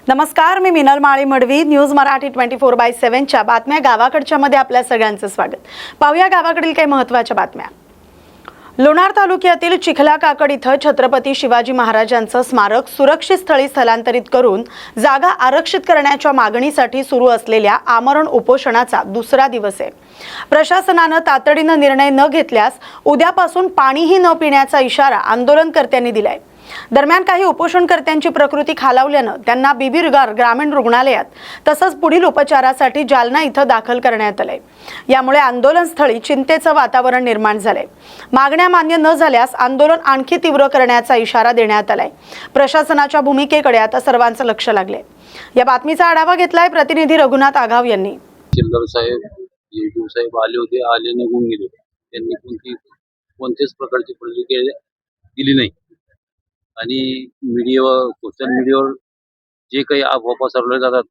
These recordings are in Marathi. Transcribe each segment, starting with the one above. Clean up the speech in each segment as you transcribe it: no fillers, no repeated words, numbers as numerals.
नमस्कार, मी मिनल माळी मडवी. न्यूज मराठी 24/7च्या बातम्या गावाकडच्या मध्ये आपल्या सगळ्यांचं स्वागत. पाहूया गावाकडील काही महत्त्वाच्या बातम्या. लोणार तालुक्यातील चिखला काकड इथं छत्रपती शिवाजी महाराजांचं स्मारक सुरक्षित स्थळी स्थलांतरित करून जागा आरक्षित करण्याच्या मागणीसाठी सुरू असलेल्या आमरण उपोषणाचा दुसरा दिवस आहे. प्रशासनानं तातडीनं निर्णय न घेतल्यास उद्यापासून पाणीही न पिण्याचा इशारा आंदोलनकर्त्यांनी दिलाय. दरम्यान काही उपोषणकर्त्यांची प्रकृती खालावल्यानं त्यांना बीबीनगर ग्रामीण रुग्णालयात तसंच पुढील उपचारासाठी जालना इथं दाखल करण्यात आलंय. यामुळे आंदोलनस्थळी चिंतेचं वातावरण निर्माण झालंय. मागण्या मान्य न झाल्यास आंदोलन आणखी तीव्र करण्याचा इशारा देण्यात आलाय. प्रशासनाच्या भूमिकेकडे आता सर्वांचं लक्ष लागलंय. या बातमीचा आढावा घेतलाय प्रतिनिधी रघुनाथ आघाव यांनी. चिल्लर साहेब आले होते, आले निघून गेले. त्यांनी कोणत्याच प्रकारची प्रतिक्रिया दिली नाही आणि मीडियावर सोशल मीडियावर जे काही अफवा पसरवल्या जातात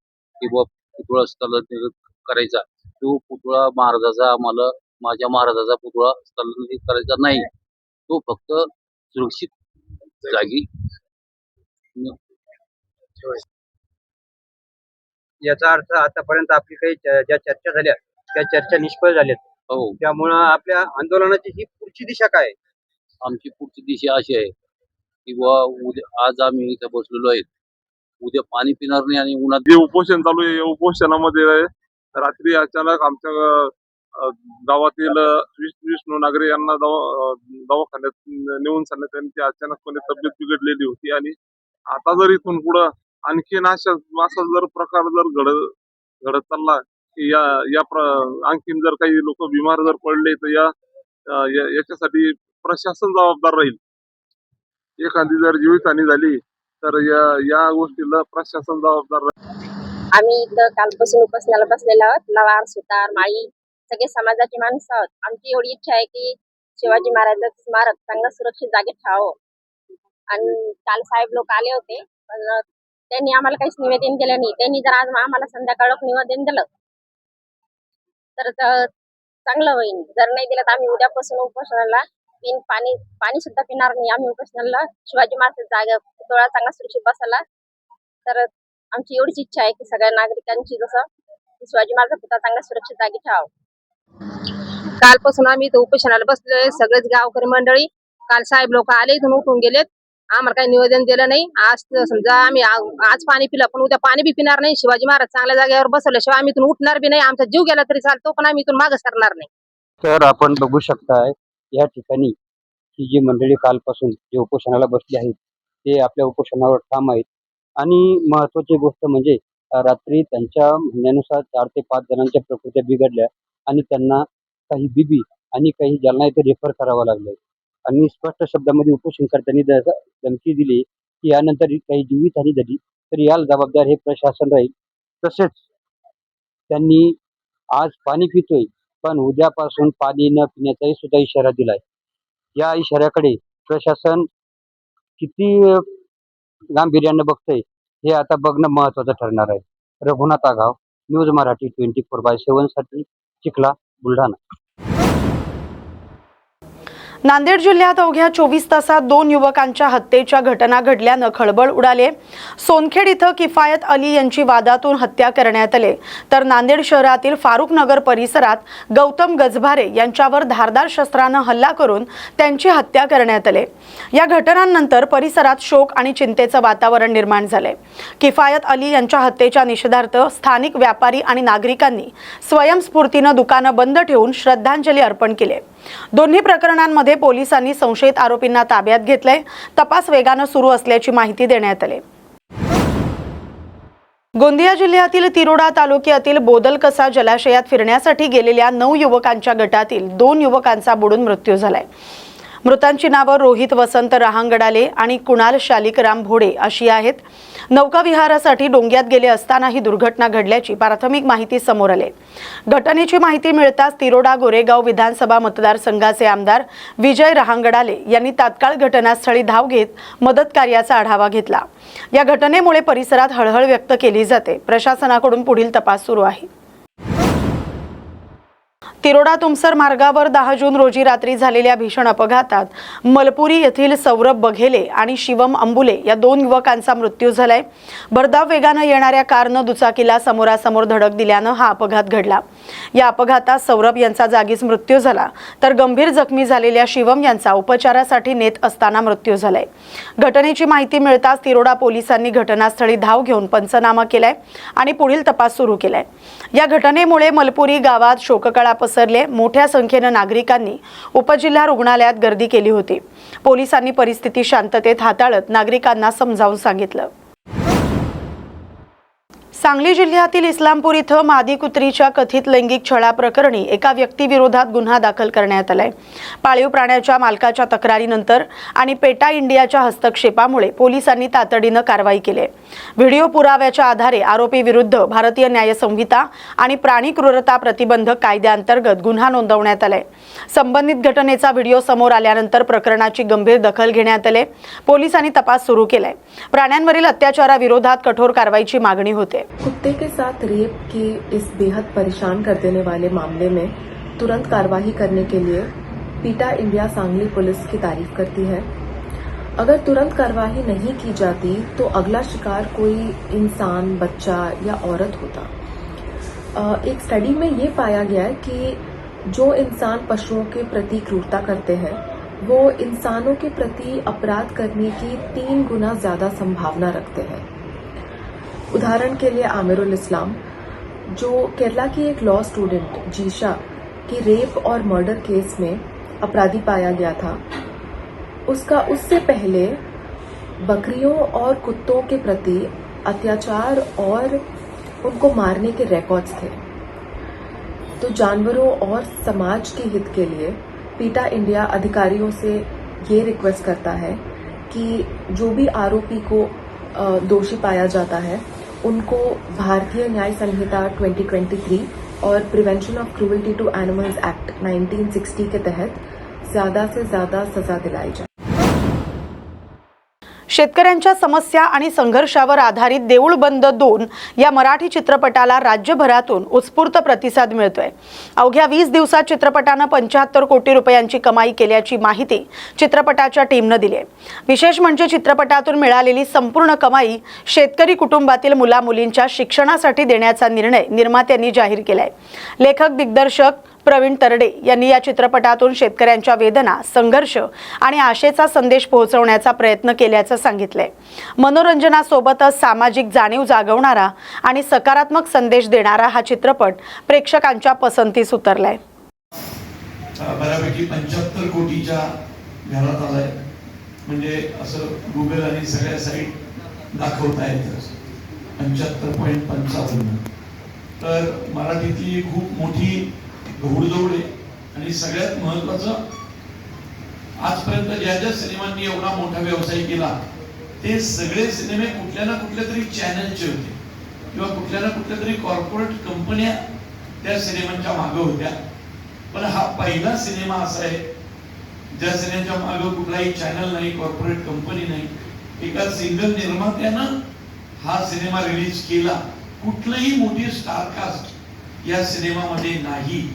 की बुवा पुतळा स्थलांतरित करायचा, तो पुतळा महाराजाचा, आम्हाला माझ्या महाराजाचा पुतळा स्थलांतरित करायचा नाही, तो फक्त सुरक्षित जागी. याचा अर्थ आतापर्यंत आपली काही ज्या चर्चा झाल्या त्या चर्चा निष्फळ झाल्यात. हो, त्यामुळं आपल्या आंदोलनाची ही पुढची दिशा काय? आमची पुढची दिशा अशी आहे की बुवा उद्या, आज आम्ही इथे बसलेलो आहेत, उद्या पाणी पिणार नाही आणि उन्हात जे उपोषण चालू आहे, या उपोषणामध्ये रात्री अचानक आमच्या गावातील विष्णू नागरे यांना दवाखान्यात नेऊन सांगण्यात त्यांची अचानकपणे तब्येत बिघडलेली होती. आणि आता जर इथून पुढं आणखीन असा जर प्रकार जर घडत चालला की आणखीन जर काही लोक बिमार जर पडले तर याच्यासाठी प्रशासन जबाबदार राहील. एखादी जर जीवितहानी झाली तर या गोष्टीला प्रशासन जबाबदार राहील. आम्ही इथं कालपासून उपोषणाला बसलेलो आहोत. लवार, सुतार, माळी सगळे समाजाची माणसं आहोत. आमची एवढी इच्छा आहे की शिवाजी महाराजांचं स्मारक चांगलं सुरक्षित जागेत ठेवावं. आणि काल साहेब लोक आले होते, पण त्यांनी आम्हाला काहीच निवेदन दिलं नाही. त्यांनी जर आज आम्हाला संध्याकाळ निवेदन दिलं तर चांगलं होईल. जर नाही दिलं तर आम्ही उद्यापासून उपोषणाला पाणी सुद्धा पिणार नाही. आम्ही उपोषणाला शिवाजी महाराज जागा पुतळा चांगला सुरक्षित बसायला. तर आमची एवढीच इच्छा आहे की सगळ्या नागरिकांची जसं शिवाजी महाराज पुतळा चांगला सुरक्षित जागी ठेवावं. कालपासून आम्ही इथं उपोषणाला बसलोय, सगळेच गावकरी मंडळी. काल साहेब लोक आले, इथून उठून गेलेत. आम्हाला काही निवेदन दिलं नाही. आज समजा आम्ही आज पाणी पिलं पण उद्या पाणी बी पिणार नाही. शिवाजी महाराज चांगल्या जागेवर बसवल्याशिवाय आम्ही इथून उठणार बी नाही. आमचा जीव गेला तरी चालतो, पण आम्ही इथून मागे सरणार नाही. तर आपण बघू शकताय या ठिकाणी ही जी मंडळी कालपासून जे उपोषणाला बसली आहेत ते आपल्या उपोषणावर ठाम आहेत. आणि महत्वाची गोष्ट म्हणजे रात्री त्यांच्या म्हणण्यानुसार 4 ते 5 जणांच्या प्रकृत्या बिघडल्या आणि त्यांना काही बीबी आणि काही जालना इथे रेफर करावं लागलं. आणि स्पष्ट शब्दामध्ये उपोषणकर्त्यांनी धमकी दिली की यानंतर काही जीवितहानी झाली तर याला जबाबदार हे प्रशासन राहील. तसेच त्यांनी आज पाणी पितोय पण उद्यापासून पाणी न पिण्याचाही सुद्धा इशारा दिलाय. या इशाऱ्याकडे प्रशासन किती गांभीर्यानं बघतंय हे आता बघणं महत्वाचं ठरणार आहे. रघुनाथ आघाव, न्यूज मराठी 24/7 साठी चिखला, बुलढाणा. नांदेड जिल्ह्यात अवघ्या 24 तासात 2 युवकांच्या हत्येच्या घटना घडल्यानं खळबळ उडाली. सोनखेड इथं किफायत अली यांची वादातून हत्या करण्यात आली, तर नांदेड शहरातील फारुख नगर परिसरात गौतम गजभारे यांच्यावर धारदार शस्त्रानं हल्ला करून त्यांची हत्या करण्यात आली. या घटनांनंतर परिसरात शोक आणि चिंतेचं वातावरण निर्माण झाले. किफायत अली यांच्या हत्येच्या निषेधार्थ स्थानिक व्यापारी आणि नागरिकांनी स्वयंस्फूर्तीनं दुकानं बंद ठेवून श्रद्धांजली अर्पण केली. दोन्ही प्रकरणांमध्ये पोलिसांनी संशयित आरोपींना ताब्यात घेतलंय. तपास वेगानं सुरू असल्याची माहिती देण्यात आली. गोंदिया जिल्ह्यातील तिरोडा तालुक्यातील बोदलकसा जलाशयात फिरण्यासाठी गेलेल्या 9 युवकांच्या गटातील 2 युवकांचा बुडून मृत्यू झालाय. मृतांची नावं रोहित वसंत रहांगडाले आणि कुणाल शालिकराम भोडे अशी आहेत. नौकाविहारासाठी डोंग्यात गेले असताना ही दुर्घटना घडल्याची प्राथमिक माहिती समोर आली. घटनेची माहिती मिळताच तिरोडा गोरेगाव विधानसभा मतदारसंघाचे आमदार विजय रहांगडाले यांनी तात्काळ घटनास्थळी धाव घेत मदत कार्याचा आढावा घेतला. या घटनेमुळे परिसरात हळहळ व्यक्त केली जाते. प्रशासनाकडून पुढील तपास सुरू आहे. तिरोडा तुमसर मार्गावर 10 जून रोजी रात्री झालेल्या भीषण अपघातात मलपुरी येथील सौरभ बघेले आणि शिवम अंबुले या 2 युवकांचा मृत्यू झालाय. भरधाव वेगानं येणाऱ्या कारनं दुचाकीला समोरासमोर धडक दिल्यानं हा अपघात घडला. या अपघातात सौरभ यांचा जागीच मृत्यू झाला तर गंभीर जखमी झालेल्या शिवम यांचा उपचारासाठी नेत असताना मृत्यू झालाय. घटनेची माहिती मिळताच तिरोडा पोलिसांनी घटनास्थळी धाव घेऊन पंचनामा केलाय आणि पुढील तपास सुरू केलाय. या घटनेमुळे मलपुरी गावात शोककळा पसरले. मोठ्या संख्येने नागरिकांनी उपजिल्हा रुग्णालयात गर्दी केली होती. पोलिसांनी परिस्थिती शांततेत हाताळत नागरिकांना समजावून सांगितलं. सांगली जिल्ह्यातील इस्लामपूर इथं मादी कुत्रीच्या कथित लैंगिक छळाप्रकरणी एका व्यक्तीविरोधात गुन्हा दाखल करण्यात आलाय. पाळीव प्राण्याच्या मालकाच्या तक्रारीनंतर आणि पेटा इंडियाच्या हस्तक्षेपामुळे पोलिसांनी तातडीनं कारवाई केली. व्हिडिओ पुराव्याच्या आधारे आरोपी विरुद्ध भारतीय न्याय संहिता आणि प्राणी क्रूरता प्रतिबंधक कायद्याअंतर्गत गुन्हा नोंदवण्यात आलाय. संबंधित घटनेचा व्हिडिओ समोर आल्यानंतर प्रकरणाची गंभीर दखल घेण्यात आली. पोलिसांनी तपास सुरू केलाय. प्राण्यांवरील अत्याचाराविरोधात कठोर कारवाईची मागणी होते. कुत्ते के साथ रेप के इस बेहद परेशान कर देने वाले मामले में तुरंत कार्रवाई करने के लिए पीटा इंडिया सांगली पुलिस की तारीफ करती है. अगर तुरंत कार्रवाई नहीं की जाती तो अगला शिकार कोई इंसान, बच्चा या औरत होता. एक स्टडी में ये पाया गया है कि जो इंसान पशुओं के प्रति क्रूरता करते हैं वो इंसानों के प्रति अपराध करने की 3 गुना ज्यादा संभावना रखते हैं. उदाहरण के लिए आमिरुल इस्लाम, जो केरला की एक लॉ स्टूडेंट जीशा की रेप और मर्डर केस में अपराधी पाया गया था, उसका उससे पहले बकरियों और कुत्तों के प्रति अत्याचार और उनको मारने के रिकॉर्ड्स थे. तो जानवरों और समाज के हित के लिए पीटा इंडिया अधिकारियों से ये रिक्वेस्ट करता है कि जो भी आरोपी को दोषी पाया जाता है उनको भारतीय न्याय संहिता 2023 और prevention of cruelty to animals act 1960 के तहत ज्यादा से ज्यादा सजा दिलाई जाए. शेतकऱ्यांच्या समस्या आणि संघर्षावर आधारित देऊळ बंद 2 या मराठी चित्रपटाला राज्यभरातून उत्स्फूर्त प्रतिसाद मिळतोय. अवघ्या 20 दिवसात चित्रपटानं 75 कोटी रुपयांची कमाई केल्याची माहिती चित्रपटाच्या टीमनं दिली आहे. विशेष म्हणजे चित्रपटातून मिळालेली संपूर्ण कमाई शेतकरी कुटुंबातील मुलामुलींच्या शिक्षणासाठी देण्याचा निर्णय निर्मात्यांनी जाहीर केलाय. लेखक दिग्दर्शक प्रवीण तरडे यांनी या चित्रपटातून शेतकऱ्यांच्या वेदना, संघर्ष आणि आशेचा संदेश पोहोचवण्याचा प्रयत्न केल्याचं सांगितलंय. मनोरंजनासोबतच सामाजिक जाणीव जागवणारा आणि सकारात्मक संदेश देणारा हा चित्रपट प्रेक्षकांच्या पसंतीस उतरलाय. बऱ्यापैकी 75 कोटीच्या घरात आलाय, म्हणजे असं गुगल आणि सगळ्या साईट दाखवत आहेत 75.55. तर मराठीतली खूप मोठी घोडदौड आहे. आणि सगळ्यात महत्वाचं, आजपर्यंत ज्या ज्या सिनेमांनी एवढा मोठा व्यवसाय केला ते सगळे सिनेमे कुठल्या ना कुठल्या तरी चॅनलचे होते किंवा कुठल्या ना कुठल्या तरी कॉर्पोरेट कंपन्या त्या सिनेमांच्या मागे होत्या. पण हा पहिला सिनेमा असा आहे ज्या सिनेमाच्या मागे कुठलाही चॅनल नाही, कॉर्पोरेट कंपनी नाही, एका सिंगल निर्मात्यानं हा सिनेमा रिलीज केला. कुठलीही मोठी स्टारकास्ट या सिनेमामध्ये नाही.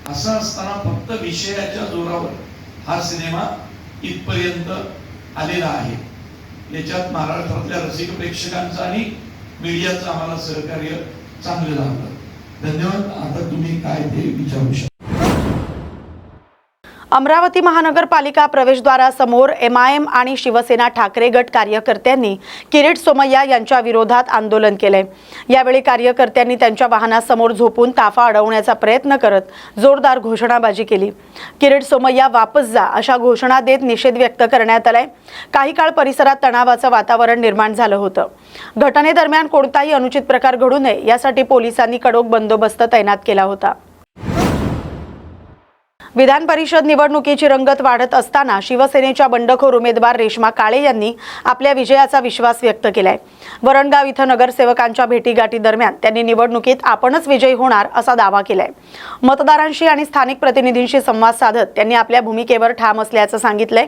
असं असताना फक्त विषयाच्या जोरावर हा सिनेमा इथपर्यंत आलेला आहे. याच्यात महाराष्ट्रातल्या रसिक प्रेक्षकांचं आणि मीडियाचं आम्हाला सहकार्य चांगलं लागलं. धन्यवाद. आता तुम्ही काय ते विचारू शकता. अमरावती महानगरपालिका प्रवेशद्वारासमोर एमआयएम आणि शिवसेना ठाकरे गट कार्यकर्त्यांनी किरीट सोमय्या यांच्या विरोधात आंदोलन केले. यावेळी कार्यकर्त्यांनी त्यांच्या वाहनासमोर झोपून ताफा अडवण्याचा प्रयत्न करत जोरदार घोषणाबाजी केली. किरीट सोमय्या वापस जा अशा घोषणा देत निषेध व्यक्त करण्यात आलाय. काही काळ परिसरात तणावाचं वातावरण निर्माण झालं होतं. घटनेदरम्यान कोणताही अनुचित प्रकार घडू नये यासाठी पोलिसांनी कडक बंदोबस्त तैनात केला होता. विधान परिषद निवडणुकीची रंगत वाढत असताना शिवसेनेच्या बंडखोर उमेदवार रेश्मा काळे यांनी आपल्या विजयाचा विश्वास व्यक्त केलाय. वरणगाव इथं नगरसेवकांच्या भेटीगाठी दरम्यान त्यांनी निवडणुकीत आपणच विजयी होणार असा दावा केलाय. मतदारांशी आणि स्थानिक प्रतिनिधींशी संवाद साधत त्यांनी आपल्या भूमिकेवर ठाम असल्याचं सांगितलंय.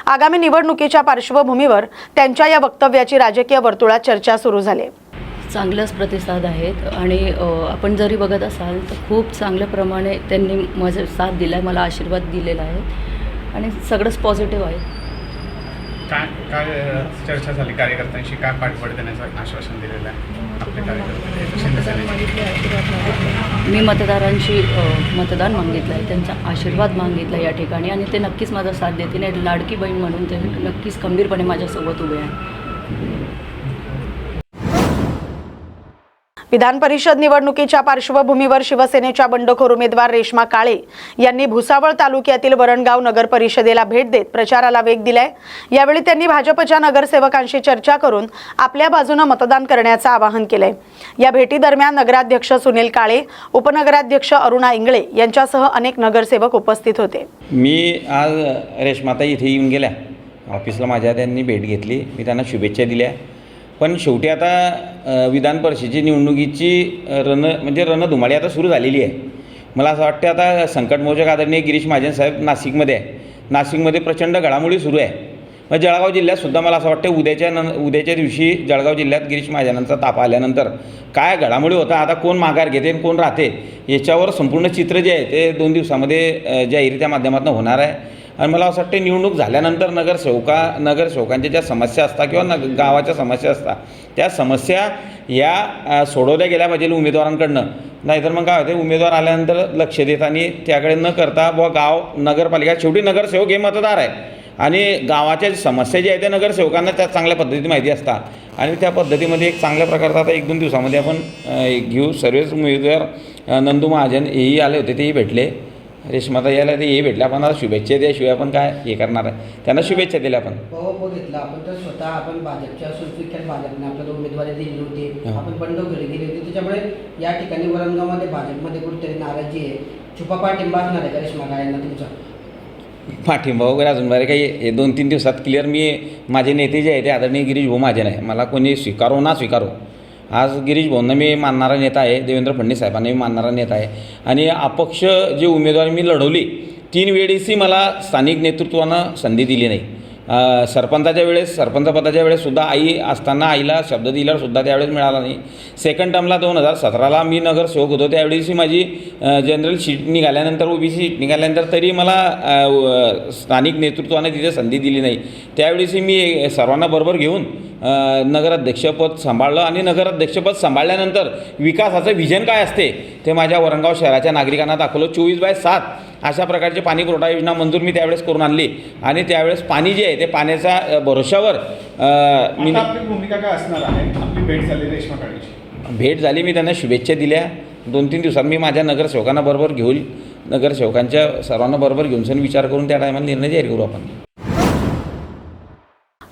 आगामी निवडणुकीच्या पार्श्वभूमीवर त्यांच्या या वक्तव्याची राजकीय वर्तुळात चर्चा सुरू झाली. चांगलाच प्रतिसाद आहेत आणि आपण जरी बघत असाल तर खूप चांगल्या प्रमाणे त्यांनी माझा साथ दिला आहे, मला आशीर्वाद दिलेला आहे आणि सगळंच पॉझिटिव्ह आहे. काय काय चर्चा झाली कार्यकर्त्यांशी, काय पाठबळ देण्याचं आश्वासन दिलेलं आहे आपले कार्यकर्ते शिंदे सेनेचे? मी मतदारांशी मतदान मागितलं आहे, त्यांचा आशीर्वाद मागितला या ठिकाणी आणि ते नक्कीच माझा साथ देतील. आणि लाडकी बहीण म्हणून ते नक्कीच खंबीरपणे माझ्यासोबत उभे आहे. विधान परिषद निवडणुकीच्या पार्श्वभूमीवर शिवसेनेच्या बंडखोर उमेदवार रेश्मा काळे यांनी भुसावळ तालुक्यातील वरणगाव नगर परिषदेला भेट देत प्रचाराला वेग दिलाय. यावेळी त्यांनी भाजपच्या नगरसेवकांशी चर्चा करून आपल्या बाजूने मतदान करण्याचं आवाहन केलंय. या भेटीदरम्यान नगराध्यक्ष सुनील काळे, उपनगराध्यक्ष अरुणा इंगळे यांच्यासह अनेक नगरसेवक उपस्थित होते. मी आज रेश्माताई इथे येऊन गेल्या ऑफिसला माझ्या, त्यांनी भेट घेतली, मी त्यांना शुभेच्छा दिल्या. पण शेवटी आता विधान परिषदेची निवडणुकीची रणधुमाळी आता सुरू झालेली आहे. मला असं वाटतं आता संकटमोचक आदरणीय गिरीश महाजन साहेब नाशिकमध्ये आहे. नाशिकमध्ये प्रचंड घडामोडी सुरू आहे. मग जळगाव जिल्ह्यातसुद्धा मला असं वाटतं उद्याच्या दिवशी जळगाव जिल्ह्यात गिरीश महाजनांचा ताप आल्यानंतर काय घडामोडी होता, आता कोण माघार घेते आणि कोण राहते याच्यावर संपूर्ण चित्र जे आहे ते 2 दिवसामध्ये जाहीरच्या माध्यमातून होणार आहे. आणि मला असं वाटतं निवडणूक झाल्यानंतर नगरसेवकांच्या ज्या समस्या असतात किंवा गावाच्या समस्या असतात त्या समस्या या सोडवल्या गेल्या पाहिजे उमेदवारांकडनं. नाहीतर मग काय होते, उमेदवार आल्यानंतर लक्ष देत आणि त्याकडे न करता गाव नगरपालिका, शेवटी नगरसेवक हे मतदार आहे आणि गावाच्या समस्या ज्या आहेत त्या नगरसेवकांना त्या चांगल्या पद्धतीने माहिती असतात आणि त्या पद्धतीमध्ये एक चांगल्या प्रकारचा आता 1-2 दिवसामध्ये आपण घेऊ. सर्वच उमेदवार नंदू महाजन हेही आले होते, तेही भेटले. रेश्माता यायला तेही भेटले. आपण आता शुभेच्छा द्याशिवाय आपण काय हे करणार आहे, त्यांना शुभेच्छा दिल्या. आपण बघितलं आपण तर स्वतः आपण भाजपच्या सुविख्यात भाजपने आपल्याला उमेदवारी दिली होती, आपण बंडखोरी केली होती. त्याच्यामुळे या ठिकाणी वरणगावमध्ये भाजपमध्ये कुठेतरी नाराजी आहे. छुपा पाठिंबा असणार आहे का रेश्मा काळेंना तुमचा? पाठिंबा वगैरे अजून बरे काही हे 2-3 दिवसात क्लिअर. मी माझे नेते जे आहे ते आदरणीय गिरीश भाऊ महाजन आहे. मला कोणी स्वीकारो ना स्वीकारो, आज गिरीश भाऊंना मी मानणारा नेता आहे, देवेंद्र फडणवीस साहेबांना मी मानणारा नेता आहे. आणि अपक्ष जे उमेदवारी मी लढवली 3 वेळेसही मला स्थानिक नेतृत्वानं संधी दिली नाही. सरपंच पदाच्या वेळेससुद्धा आई असताना आईला शब्द दिल्यावर सुद्धा त्यावेळेस मिळाला नाही. सेकंड टर्मला 2017ला मी नगरसेवक होतो, त्यावेळेसही माझी जनरल शीट निघाल्यानंतर OBC शीट निघाल्यानंतर तरी मला स्थानिक नेतृत्वाने तिथे संधी दिली नाही. त्यावेळेसही मी सर्वांना बरोबर घेऊन नगराध्यक्षपद सांभाळलं आणि नगराध्यक्षपद सांभाळल्यानंतर विकासाचं व्हिजन काय असते ते माझ्या वरणगाव शहराच्या नागरिकांना दाखवलं. 24/7 अशा प्रकारची पाणी पुरवठा योजना मंजूर मी त्यावेळेस करून आणली आणि त्यावेळेस पाणी जे आहे ते पाण्याच्या भरोशावर मी. आपली भूमिका काय असणार आहे? आपली भेट झाली रेश्मा काळेची, भेट झाली, मी त्यांना शुभेच्छा दिल्या. 2-3 दिवसात मी माझ्या नगरसेवकांना बरोबर घेऊन नगरसेवकांच्या सर्वांना बरोबर घेऊन सण विचार करून त्या टायमाला निर्णय जाहीर करू आपण.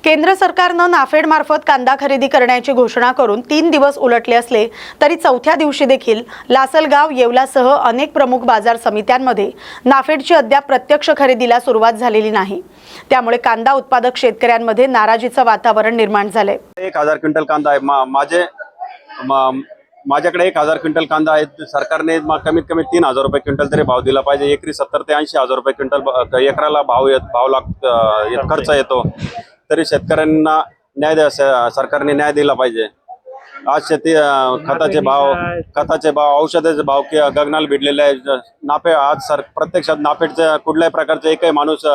केंद्र सरकारनं नाफेड मार्फत कांदा खरेदी करण्याची घोषणा करून 3 दिवस उलटले असले तरी 4थ्या दिवशी देखील लासलगाव, येवलासह अनेक प्रमुख बाजार समित्यांमध्ये नाफेडची अद्याप प्रत्यक्ष खरेदीला सुरुवात झालेली नाही. त्यामुळे कांदा उत्पादक शेतकऱ्यांमध्ये नाराजीचं वातावरण निर्माण झालंय. 1000 क्विंटल कांदा आहे. माझ्याकडे 1000 क्विंटल कांदा आहे. सरकारने कमीत कमी 3000 रुपये क्विंटल तरी भाव दिला पाहिजे. एकरी 70 ते 80 हजार रुपये क्विंटल एकराला खर्च येतो. तरी शेतकऱ्यांना सरकारने न्याय दिला पाहिजे. आज शेती खताचे भाव औषधाचे भाव गगनाला भिडलेले आहे. आज प्रत्यक्षात नाफेडच्या कुठल्याही प्रकारचा एकही माणूस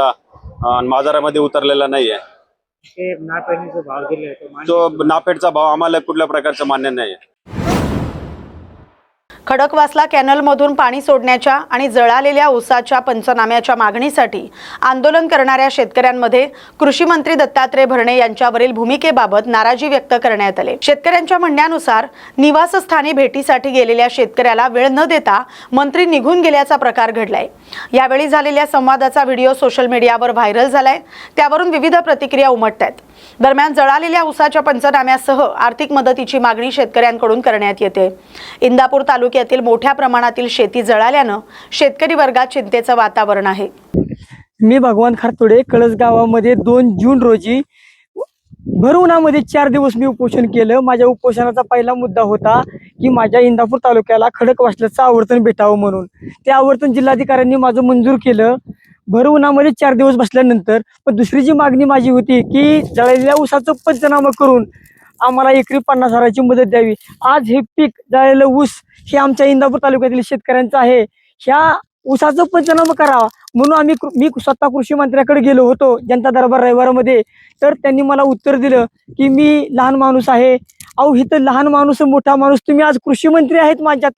बाजारामध्ये उतरलेला नाही आहे. तो नाफेडचा भाव आम्हाला कुठल्या प्रकारचा मान्य नाही आहे. खडकवासला कॅनलमधून पाणी सोडण्याच्या आणि जळालेल्या ऊसाच्या पंचनाम्याच्या मागणीसाठी आंदोलन करणाऱ्या शेतकऱ्यांमध्ये कृषी मंत्री दत्तात्रय भरणे यांच्यावरील भूमिकेबाबत नाराजी व्यक्त करण्यात आली. शेतकऱ्यांच्या म्हणण्यानुसार निवासस्थानी भेटीसाठी गेलेल्या शेतकऱ्याला वेळ न देता मंत्री निघून गेल्याचा प्रकार घडलाय. यावेळी झालेल्या संवादाचा व्हिडिओ सोशल मीडियावर व्हायरल झालाय. त्यावरून विविध प्रतिक्रिया उमटतात. दरम्यान जळालेल्या ऊसाच्या पंचनाम्यासह आर्थिक मदतीची मागणी शेतकऱ्यांकडून करण्यात येते. इंदापूर तालुक्यातील मोठ्या प्रमाणातील शेती जळाल्यानं शेतकरी वर्गात चिंतेचं वातावरण आहे. मी भगवान खारतोडे, कळस गावामध्ये 2 जून रोजी भर उन्हामध्ये 4 दिवस मी उपोषण केलं. माझ्या उपोषणाचा पहिला मुद्दा होता की माझ्या इंदापूर तालुक्याला खडकवासल्याचं आवर्तन भेटावं म्हणून. ते आवर्तन जिल्हाधिकाऱ्यांनी माझं मंजूर केलं भर उन्हामध्ये 4 दिवस बसल्यानंतर. पण दुसरी जी मागणी माझी होती की जळलेल्या ऊसाचं पंचनामा करून आम्हाला एकरी 50,000ची मदत द्यावी. आज हे पीक झालेलं ऊस हे आमच्या इंदापूर तालुक्यातील शेतकऱ्यांचं आहे. ह्या ऊसाचं पंचनामा करावा म्हणून मी स्वतः कृषी मंत्र्याकडे गेलो होतो जनता दरबार रविवारमध्ये. तर त्यांनी मला उत्तर दिलं की मी लहान माणूस आहे. अहो इथं लहान माणूस मोठा माणूस, तुम्ही आज कृषी मंत्री आहेत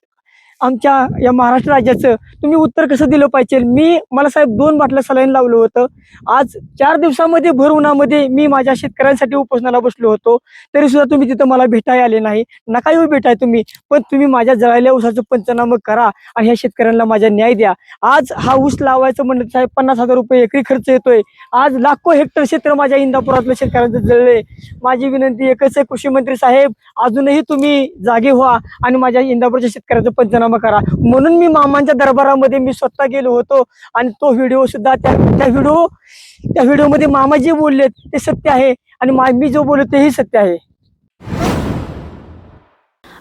आमच्या या महाराष्ट्र राज्याचं, तुम्ही उत्तर कसं दिलं पाहिजे. मला साहेब 2 बाटल्या सलाईन लावलं होतं. आज 4 दिवसामध्ये भर उन्हामध्ये मी माझ्या शेतकऱ्यांसाठी उपोषणाला बसलो होतो, तरी सुद्धा तुम्ही तिथं मला भेटायला आले नाही. नका येऊ भेटाय तुम्ही, पण तुम्ही माझ्या जळालेल्या ऊसाचं पंचनामा करा आणि ह्या शेतकऱ्यांना माझा न्याय द्या. आज हा ऊस लावायचं म्हणलं साहेब 50,000 रुपये एकरी खर्च येतोय. आज लाखो हेक्टर क्षेत्र माझ्या इंदापुरातलं शेतकऱ्यांचं जळले. माझी विनंती एकच आहे, कृषी मंत्री साहेब अजूनही तुम्ही जागे व्हा आणि माझ्या इंदापूरच्या शेतकऱ्याचं पंचनामा करा. म्हणून मी मामांच्या दरबारामध्ये मी स्वतः गेलो होतो आणि तो व्हिडिओ सुद्धा त्या व्हिडिओमध्ये मामा जे बोलले ते सत्य आहे आणि मी जो बोललो तेही सत्य आहे.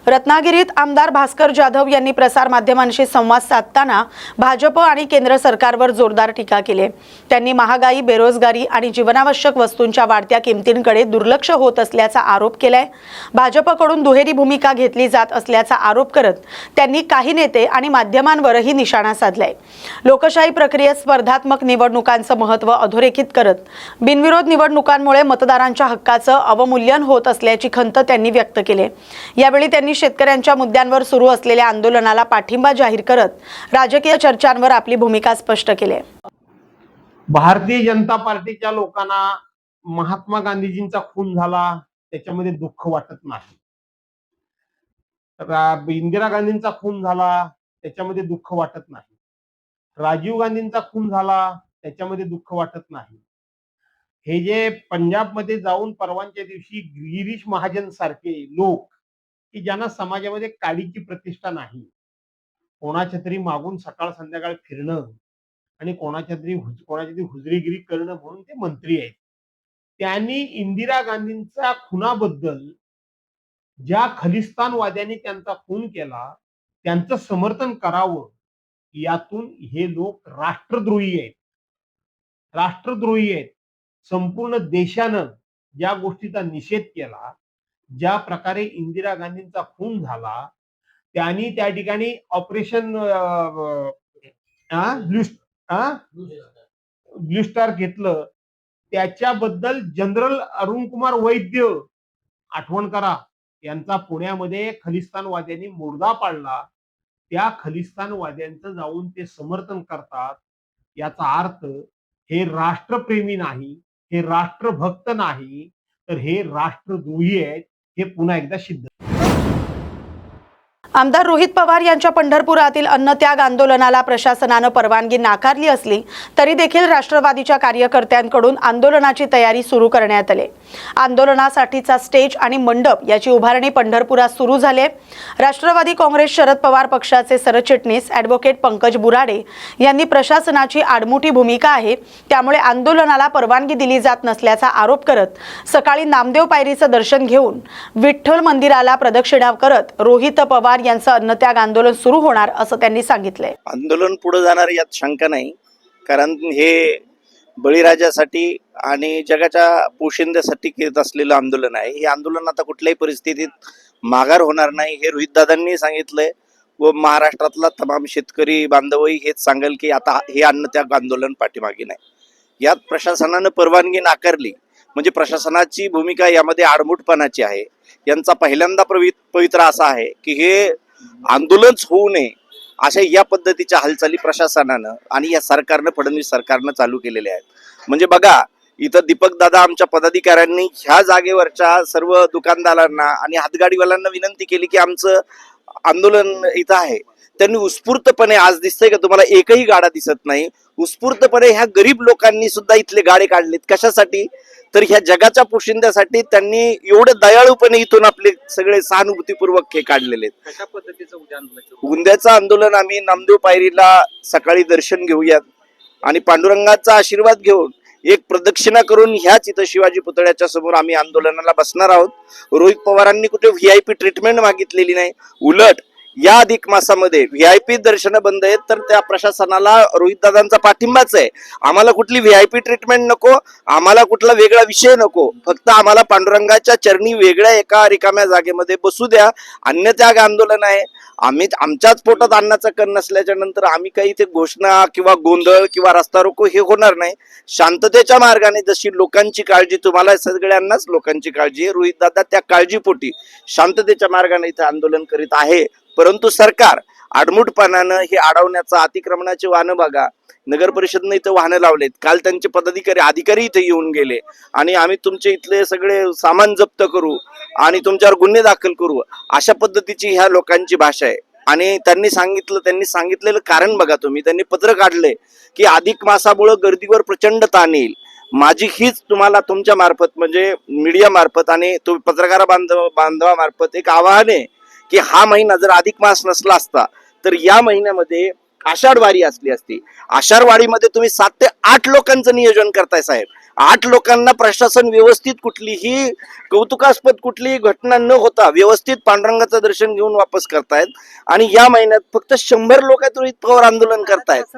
रत्नागिरीत आमदार भास्कर जाधव यांनी प्रसार माध्यमांशी संवाद साधताना भाजप आणि केंद्र सरकारवर जोरदार टीका केली. त्यांनी महागाई, बेरोजगारी आणि जीवनावश्यक वस्तूंच्या वाढत्या किमतींकडे दुर्लक्ष होत असल्याचा आरोप केलाय. भाजपकडून दुहेरी भूमिका घेतली जात असल्याचा आरोप करत त्यांनी काही नेते आणि माध्यमांवरही निशाणा साधलाय. लोकशाही प्रक्रियेत स्पर्धात्मक निवडणुकांचं महत्त्व अधोरेखित करत बिनविरोध निवडणुकांमुळे मतदारांच्या हक्काचं अवमूल्यन होत असल्याची खंत त्यांनी व्यक्त केली. यावेळी त्यांनी शेतकऱ्यांच्या मुद्द्यांवर सुरू असलेल्या आंदोलनाला पाठिंबा जाहीर करत राजकीय चर्चांवर आपली भूमिका स्पष्ट केली. भारतीय जनता पार्टीच्या लोकांना महात्मा गांधीजींचा खून झाला त्याच्यामध्ये दुःख वाटत नाही. इंदिरा गांधींचा खून झाला त्याच्यामध्ये दुःख वाटत नाही. राजीव गांधींचा खून झाला त्याच्यामध्ये दुःख वाटत नाही. हे जे पंजाबमध्ये जाऊन परवानच्या दिवशी गिरीश महाजन सारखे लोक की ज्यांना समाजामध्ये काडीची प्रतिष्ठा नाही, कोणाच्या तरी मागून सकाळ संध्याकाळ फिरणं आणि कोणाच्या तरी हुजरीगिरी करणं म्हणून ते मंत्री आहेत. त्यांनी इंदिरा गांधींच्या खुनाबद्दल ज्या खलिस्तानवाद्यांनी त्यांचा खून केला त्यांचं समर्थन करावं, यातून हे लोक राष्ट्रद्रोही आहेत. राष्ट्रद्रोही आहेत. संपूर्ण देशानं ज्या गोष्टीचा निषेध केला, ज्या प्रकारे इंदिरा गांधींचा खून झाला, त्यांनी त्या ठिकाणी ऑपरेशन ब्लू स्टार घेतलं, त्याच्याबद्दल जनरल अरुण कुमार वैद्य, आठवण करा, यांचा पुण्यामध्ये खलिस्तानवाद्यांनी मुर्दा पाडला. त्या खलिस्तानवाद्यांचं जाऊन ते समर्थन करतात. याचा अर्थ हे राष्ट्रप्रेमी नाही, हे राष्ट्रभक्त नाही, तर हे राष्ट्रद्रोही आहेत. हे पुन्हा एकदा सिद्ध. आमदार रोहित पवार यांच्या पंढरपुरातील अन्नत्याग आंदोलनाला प्रशासनानं परवानगी नाकारली असली तरी देखील राष्ट्रवादीच्या कार्यकर्त्यांकडून आंदोलनाची तयारी सुरू करण्यात आली. आंदोलनासाठीचा स्टेज आणि मंडप याची उभारणी पंढरपुरात सुरू झाली. राष्ट्रवादी काँग्रेस शरद पवार पक्षाचे सरचिटणीस ॲडव्होकेट पंकज बुराडे यांनी प्रशासनाची आडमुठी भूमिका आहे, त्यामुळे आंदोलनाला परवानगी दिली जात नसल्याचा आरोप करत सकाळी नामदेव पायरीचं दर्शन घेऊन विठ्ठल मंदिराला प्रदक्षिणा करत रोहित पवार यांचं अन्नत्याग आंदोलन सुरू होणार असं त्यांनी सांगितलंय. आंदोलन पुढे जाणार यात शंका नाही, कारण हे बळीराजासाठी आणि जगाच्या पोशिंद्यासाठी करत असलेलं आंदोलन आहे. हे आंदोलन आता कुठल्याही परिस्थितीत माघार होणार नाही हे रोहितदादांनी सांगितलंय व महाराष्ट्रातला तमाम शेतकरी बांधवही हेच सांगेल की आता हे अन्नत्याग आंदोलन पाठीमागे नाही. यात प्रशासनानं परवानगी नाकारली म्हणजे प्रशासनाची भूमिका यामध्ये आडमुठपणाची आहे. यांचा पहिल्यांदा पवित्रा असा आहे की हे आंदोलनच होऊ नये अशा या पद्धतीच्या हालचाली प्रशासनानं आणि या सरकारनं, फडणवीस सरकारनं चालू केलेल्या आहेत. म्हणजे बघा, इथं दीपक दादा आमच्या पदाधिकाऱ्यांनी ह्या जागेवरच्या सर्व दुकानदारांना आणि हातगाडीवाल्यांना विनंती केली की आमचं आंदोलन इथं आहे. त्यांनी उत्स्फूर्तपणे, आज दिसतंय का तुम्हाला एकही गाडा दिसत नाही, उत्स्फूर्तपणे ह्या गरीब लोकांनी सुद्धा इथले गाडे काढलेत. कशासाठी? तर ह्या जगाच्या पोशिंद्यासाठी त्यांनी एवढं दयाळूपणे इथून आपले सगळे सहानुभूतीपूर्वक हे काढलेले आहेत. कशा पद्धतीचं उद्याचं आंदोलन आम्ही नामदेव पायरीला सकाळी दर्शन घेऊयात आणि पांडुरंगाचा आशीर्वाद घेऊन एक प्रदक्षिणा करून ह्याच इथं शिवाजी पुतळ्याच्या समोर आम्ही आंदोलनाला बसणार आहोत. रोहित पवारांनी कुठे VIP ट्रीटमेंट मागितलेली नाही, उलट या अधिक मासामध्ये व्हीआयपी दर्शनं बंद आहेत, तर त्या प्रशासनाला रोहितदादांचा पाठिंबाच आहे. आम्हाला कुठली व्हीआयपी ट्रीटमेंट नको, आम्हाला कुठला वेगळा विषय नको, फक्त आम्हाला पांडुरंगाच्या चरणी वेगळ्या एका रिकाम्या जागेमध्ये बसू द्या. अन्नत्याग आंदोलन आहे. आम्ही आमच्याच पोटात अन्नाचा कण नसल्याच्या नंतर आम्ही काही इथे घोषणा किंवा गोंधळ किंवा रस्ता रोको हे होणार नाही. शांततेच्या मार्गाने जशी लोकांची काळजी, तुम्हाला सगळ्यांनाच लोकांची काळजी आहे, रोहितदादा त्या काळजीपोटी शांततेच्या मार्गाने इथे आंदोलन करीत आहे. परंतु सरकार आडमुठपणानं हे अडवण्याचं, अतिक्रमणाचे वाहनं बघा, नगर परिषदनं इथं वाहनं लावलेत. काल त्यांचे अधिकारी इथे येऊन गेले आणि आम्ही तुमचे इथले सगळे सामान जप्त करू आणि तुमच्यावर गुन्हे दाखल करू, अशा पद्धतीची ह्या लोकांची भाषा आहे. आणि त्यांनी सांगितलेलं कारण बघा तुम्ही, त्यांनी पत्र काढले की अधिक मासामुळे गर्दीवर प्रचंड ताण येईल. माझी हीच तुम्हाला तुमच्या मार्फत म्हणजे मीडिया मार्फत आणि पत्रकार बांधवामार्फत एक आवाहन आहे की हा महिना जर अधिक मास नसला असता तर या महिन्यामध्ये आषाढ वारी असली असती. आषाढ वारीमध्ये तुम्ही 7 ते 8 लोकांचं नियोजन करताय साहेब. 8 लोकांना प्रशासन व्यवस्थित कुठलीही कौतुकास्पद कुठलीही घटना न होता व्यवस्थित पांडुरंगाचं दर्शन घेऊन वापस करतायत. आणि या महिन्यात फक्त 100 लोक रोहित पवार आंदोलन करतायत.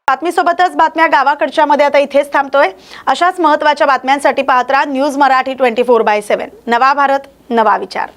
बातमीसोबतच बातम्या गावाकडच्या मध्ये आता इथेच थांबतोय. अशाच महत्त्वाच्या बातम्यांसाठी पाहत राहा न्यूज मराठी 24/7. नवा भारत, नवा विचार.